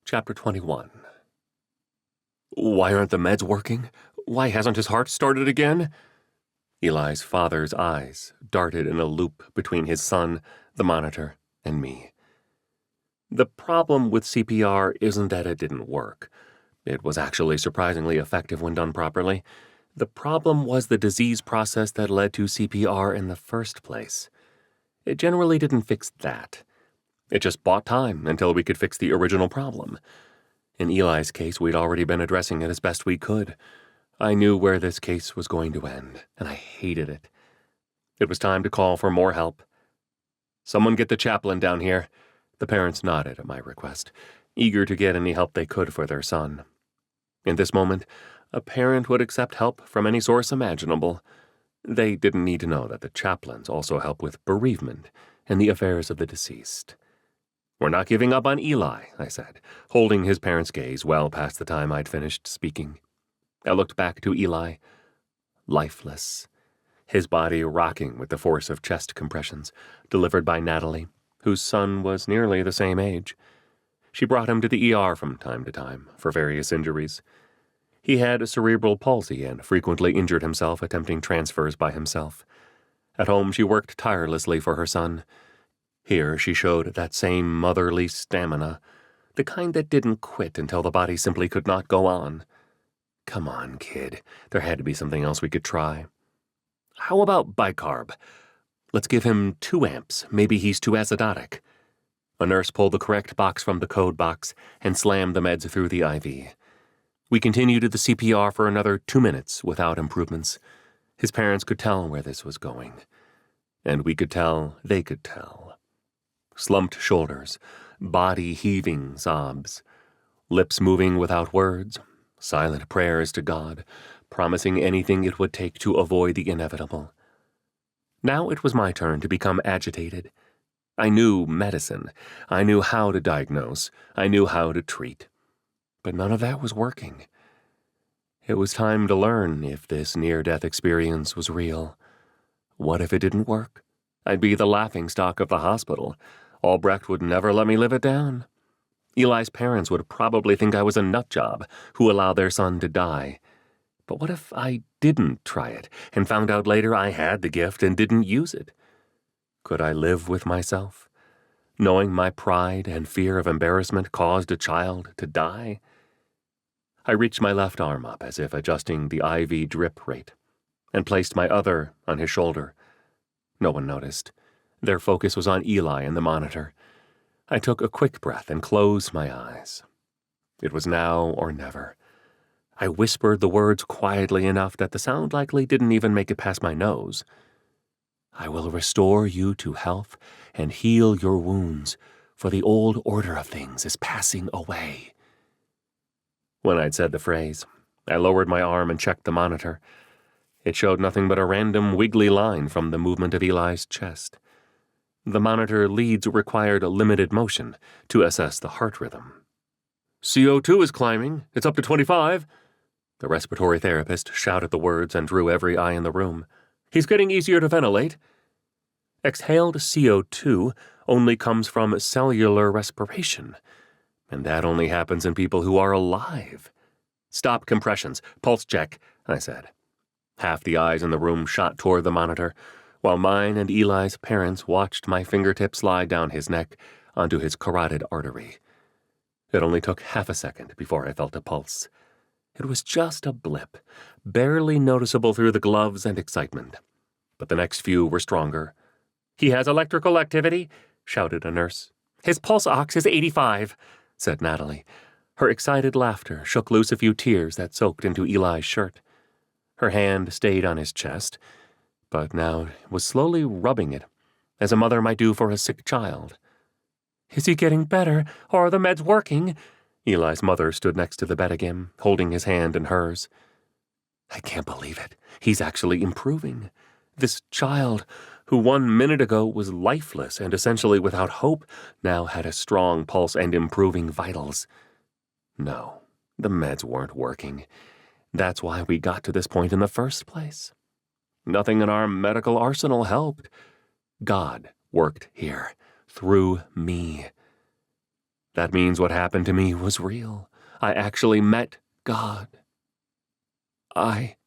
Chapter 21. Why aren't the meds working? Why hasn't his heart started again? Eli's father's eyes darted in a loop between his son, the monitor, and me. The problem with CPR isn't that it didn't work. It was actually surprisingly effective when done properly. The problem was the disease process that led to CPR in the first place. It generally didn't fix that. It just bought time until we could fix the original problem. In Eli's case, we'd already been addressing it as best we could. I knew where this case was going to end, and I hated it. It was time to call for more help. "Someone get the chaplain down here." The parents nodded at my request, eager to get any help they could for their son. In this moment, a parent would accept help from any source imaginable. They didn't need to know that the chaplains also help with bereavement and the affairs of the deceased. "We're not giving up on Eli," I said, holding his parents' gaze well past the time I'd finished speaking. I looked back to Eli, lifeless, his body rocking with the force of chest compressions delivered by Natalie, whose son was nearly the same age. She brought him to the ER from time to time for various injuries. He had cerebral palsy and frequently injured himself attempting transfers by himself. At home, she worked tirelessly for her son. Here, she showed that same motherly stamina, the kind that didn't quit until the body simply could not go on. Come on, kid. There had to be something else we could try. How about bicarb? Let's give him 2 amps. Maybe he's too acidotic. A nurse pulled the correct box from the code box and slammed the meds through the IV. We continued the CPR for another 2 minutes without improvements. His parents could tell where this was going. And we could tell they could tell. Slumped shoulders, body heaving sobs, lips moving without words, silent prayers to God, promising anything it would take to avoid the inevitable. Now it was my turn to become agitated. I knew medicine. I knew how to diagnose. I knew how to treat. But none of that was working. It was time to learn if this near-death experience was real. What if it didn't work? I'd be the laughingstock of the hospital. Albrecht would never let me live it down. Eli's parents would probably think I was a nutjob who allowed their son to die. But what if I didn't try it and found out later I had the gift and didn't use it? Could I live with myself, knowing my pride and fear of embarrassment caused a child to die? I reached my left arm up as if adjusting the IV drip rate and placed my other on his shoulder. No one noticed. Their focus was on Eli and the monitor. I took a quick breath and closed my eyes. It was now or never. I whispered the words quietly enough that the sound likely didn't even make it past my nose. "I will restore you to health and heal your wounds, for the old order of things is passing away." When I'd said the phrase, I lowered my arm and checked the monitor. It showed nothing but a random wiggly line from the movement of Eli's chest. The monitor leads required a limited motion to assess the heart rhythm. "CO2 is climbing. It's up to 25. The respiratory therapist shouted the words and drew every eye in the room. "He's getting easier to ventilate." Exhaled CO2 only comes from cellular respiration, and that only happens in people who are alive. "Stop compressions. Pulse check," I said. Half the eyes in the room shot toward the monitor, while mine and Eli's parents watched my fingertip slide down his neck onto his carotid artery. It only took half a second before I felt a pulse. It was just a blip, barely noticeable through the gloves and excitement. But the next few were stronger. "He has electrical activity," shouted a nurse. "His pulse ox is 85, said Natalie. Her excited laughter shook loose a few tears that soaked into Eli's shirt. Her hand stayed on his chest, but now was slowly rubbing it, as a mother might do for a sick child. "Is he getting better, or are the meds working?" Eli's mother stood next to the bed again, holding his hand in hers. "I can't believe it. He's actually improving. This child, who 1 minute ago was lifeless and essentially without hope, now had a strong pulse and improving vitals. No, the meds weren't working. That's why we got to this point in the first place. Nothing in our medical arsenal helped. God worked here, through me. That means what happened to me was real. I actually met God. I